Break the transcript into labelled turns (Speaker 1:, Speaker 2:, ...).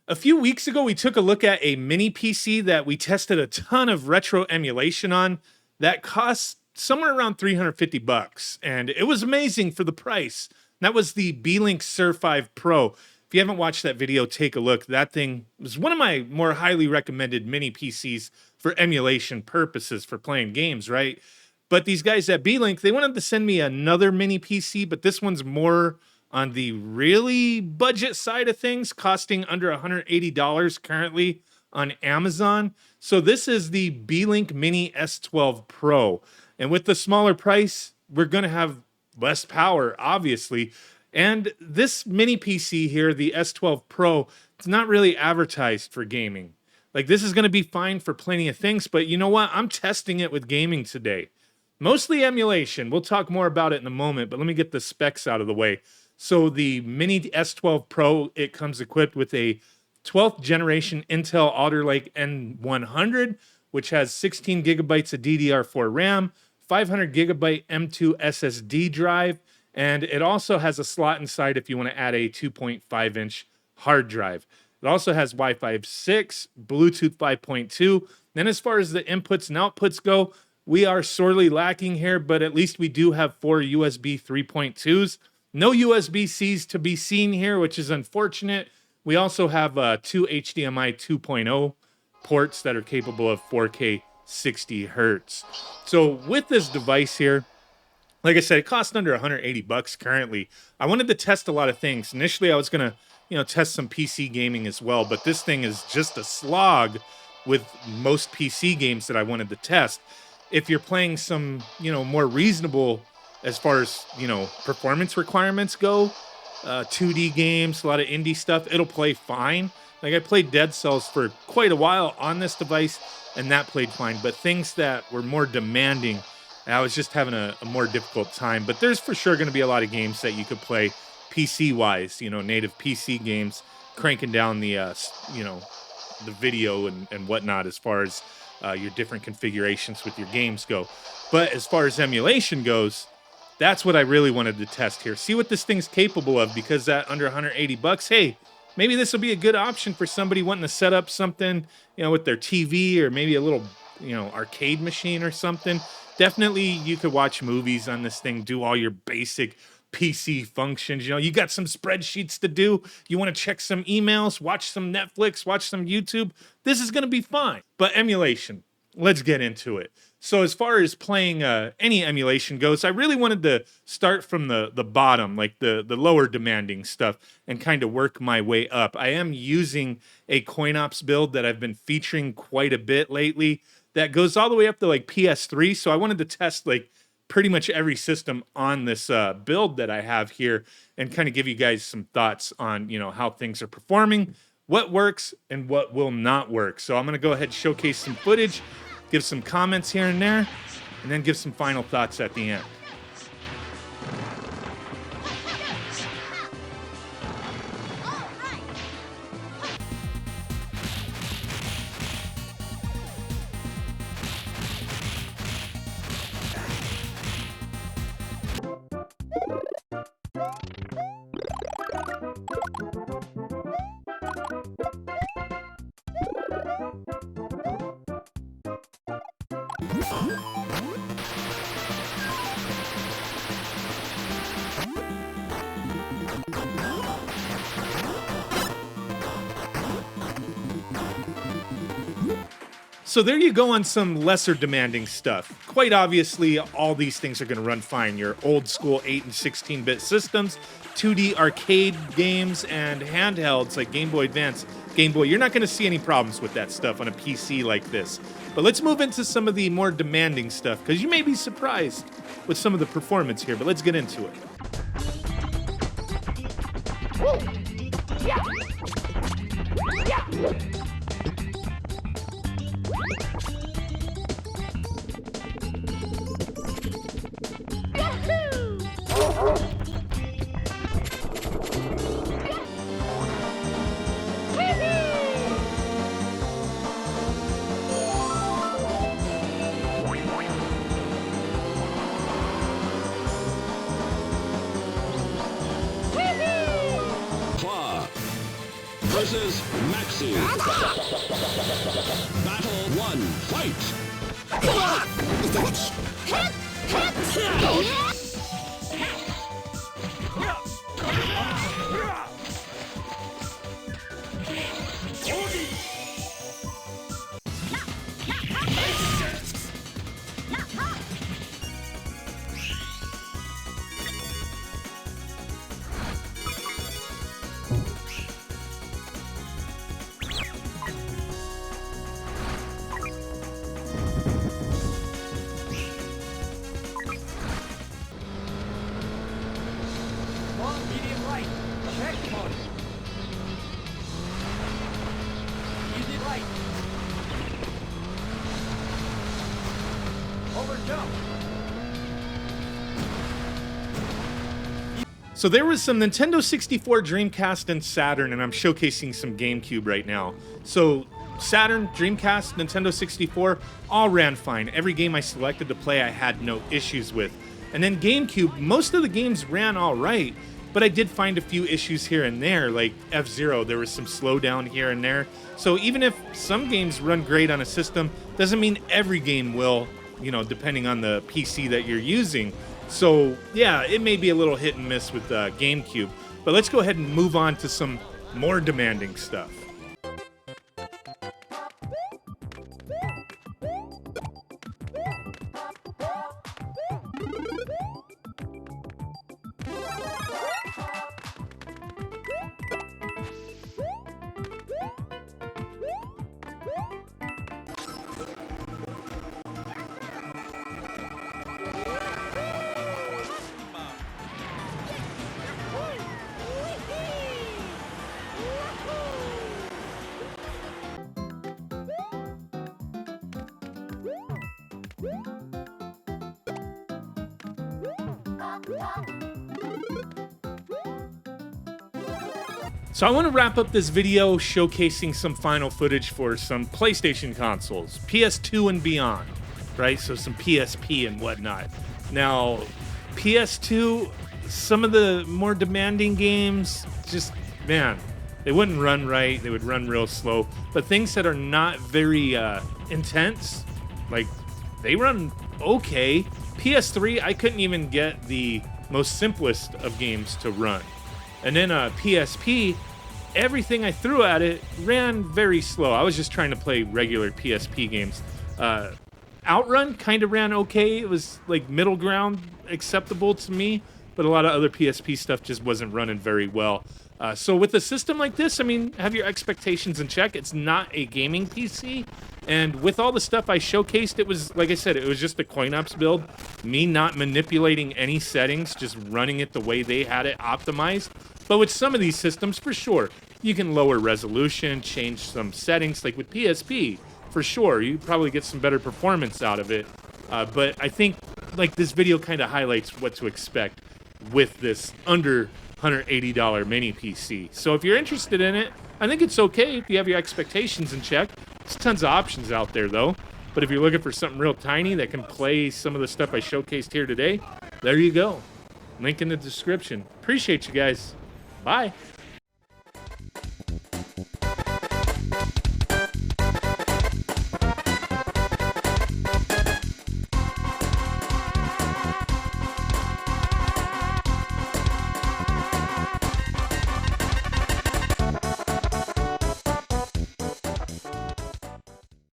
Speaker 1: A few weeks ago, we took a look at a mini PC that we tested a ton of retro emulation on that cost somewhere around 350 bucks. And it was amazing for the price. That was the Beelink S12 Pro. If you haven't watched that video, take a look. That thing was one of my more highly recommended mini PCs for emulation purposes for playing games, right? But these guys at Beelink, they wanted to send me another mini PC, but this one's more on the really budget side of things, costing under $180 currently on Amazon. So this is the Beelink Mini S12 Pro. And with the smaller price, we're going to have less power, obviously. And this mini PC here, the S12 Pro, it's not really advertised for gaming. Like, this is going to be fine for plenty of things, but you know what? I'm testing it with gaming today. Mostly emulation. We'll talk more about it in a moment, but let me get the specs out of the way. So the Mini S12 Pro, it comes equipped with a 12th generation Intel Alder Lake N100, which has 16 gigabytes of DDR4 RAM, 500 gigabyte M2 SSD drive, and it also has a slot inside if you want to add a 2.5-inch hard drive. It also has Wi-Fi 6, Bluetooth 5.2. Then as far as the inputs and outputs go, we are sorely lacking here, but at least we do have 4 USB 3.2s. No USB-Cs to be seen here, which is unfortunate. We also have 2 HDMI 2.0 ports that are capable of 4K 60 hertz. So with this device here, like I said, it costs under 180 bucks currently. I wanted to test a lot of things. Initially, I was going to, test some PC gaming as well, but this thing is just a slog with most PC games that I wanted to test. If you're playing some, more reasonable as far as, performance requirements go, 2D games, a lot of indie stuff, it'll play fine. Like, I played Dead Cells for quite a while on this device, and that played fine. But things that were more demanding, I was just having a more difficult time. But there's for sure going to be a lot of games that you could play PC-wise, native PC games, cranking down the, the video and whatnot as far as your different configurations with your games go. But as far as emulation goes, that's what I really wanted to test here. See what this thing's capable of, because at under 180 bucks, hey, maybe this will be a good option for somebody wanting to set up something, with their TV or maybe a little, arcade machine or something. Definitely you could watch movies on this thing, do all your basic PC functions. You got some spreadsheets to do. You want to check some emails, watch some Netflix, watch some YouTube. This is going to be fine. But emulation, let's get into it. So as far as playing any emulation goes, I really wanted to start from the bottom, like the lower demanding stuff, and kind of work my way up. I am using a CoinOps build that I've been featuring quite a bit lately that goes all the way up to like PS3. So I wanted to test like pretty much every system on this build that I have here and kind of give you guys some thoughts on, how things are performing, what works and what will not work. So I'm going to go ahead and showcase some footage, give some comments here and there, and then give some final thoughts at the end. So there you go on some lesser demanding stuff. Quite obviously, all these things are going to run fine. Your old school 8 and 16-bit systems, 2D arcade games, and handhelds like Game Boy Advance, Game Boy. You're not going to see any problems with that stuff on a PC like this. But let's move into some of the more demanding stuff, because you may be surprised with some of the performance here, but let's get into it. Whoa. Yeah. Yeah.
Speaker 2: versus Maxi. Battle 1, fight!
Speaker 3: Medium right. Checkpoint. Easy right. Over jump.
Speaker 1: So there was some Nintendo 64, Dreamcast, and Saturn, and I'm showcasing some GameCube right now. So Saturn, Dreamcast, Nintendo 64, all ran fine. Every game I selected to play, I had no issues with. And then GameCube, most of the games ran all right, but I did find a few issues here and there, like F-Zero, there was some slowdown here and there. So even if some games run great on a system, doesn't mean every game will, you know, depending on the PC that you're using. So yeah, it may be a little hit and miss with GameCube, but let's go ahead and move on to some more demanding stuff. So I want to wrap up this video showcasing some final footage for some PlayStation consoles, PS2 and beyond, right? So some PSP and whatnot. Now, PS2, some of the more demanding games, just, man, they wouldn't run right. They would run real slow. But things that are not very intense, like, they run okay. PS3, I couldn't even get the most simplest of games to run. And then PSP, everything I threw at it ran very slow. I was just trying to play regular PSP games. Outrun kind of ran okay. It was like middle ground, acceptable to me, but a lot of other PSP stuff just wasn't running very well. So with a system like this, I mean, have your expectations in check. It's not a gaming PC. And with all the stuff I showcased, it was, like I said, it was just a coin-ops build. Me not manipulating any settings, just running it the way they had it optimized. But with some of these systems, for sure, you can lower resolution, change some settings, like with PSP, for sure. You probably get some better performance out of it. But I think, like, this video kind of highlights what to expect with this under $180 mini PC. So if you're interested in it, I think it's okay if you have your expectations in check. There's tons of options out there, though. But if you're looking for something real tiny that can play some of the stuff I showcased here today, there you go. Link in the description. Appreciate you guys. Bye.